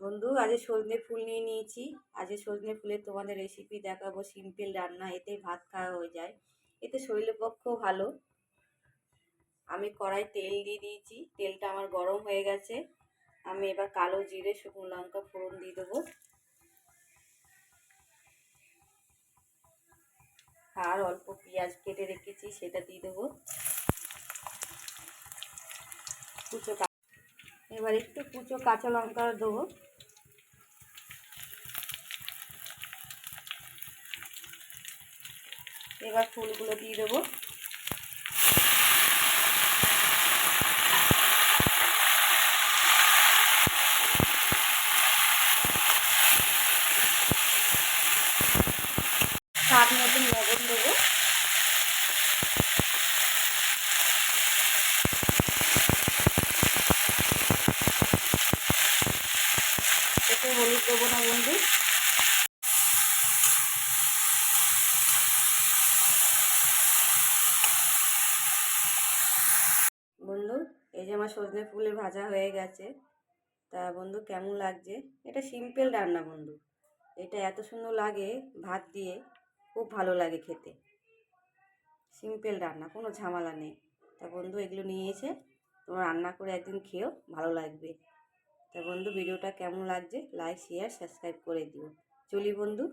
বন্ধু, আজ সজনে ফুল নিয়ে নিয়েছি। আজ সজনে ফুলের তোমাদের রেসিপি দেখাবো। সিম্পল রান্না, এতে ভাত খাওয়া হয়ে যায়, এতে শরীরের পক্ষেও ভালো। আমি কড়াই তেল দিয়ে দিয়েছি, তেলটা আমার গরম হয়ে গেছে। আমি এবার কালো জিরে শুকনো লঙ্কা ফোড়ন দিয়ে দেবো, আর অল্প পেঁয়াজ কেটে রেখেছি সেটা দিয়ে দেবো। এবার একটু কুচো কাঁচা লঙ্কা দেবো। এবার ফুলগুলো দিয়ে দেবো। স্বাদ মতন লবণ দেবো। এতে হলুদ দেবো না বন্ধু। বন্ধু, এই যে আমার সজনে ফুলের ভাজা হয়ে গেছে। তা বন্ধু, কেমন লাগছে? এটা সিম্পল রান্না বন্ধু, এটা এত সুন্দর লাগে ভাত দিয়ে, খুব ভালো লাগে খেতে। সিম্পল রান্না, কোনো ঝামেলা নেই। তা বন্ধু, এগুলো নিয়ে এসে তোমার রান্না করে একদিন খেয়েও, ভালো লাগবে। তা বন্ধু, ভিডিওটা কেমন লাগছে লাইক শেয়ার সাবস্ক্রাইব করে দিও। চলি বন্ধু।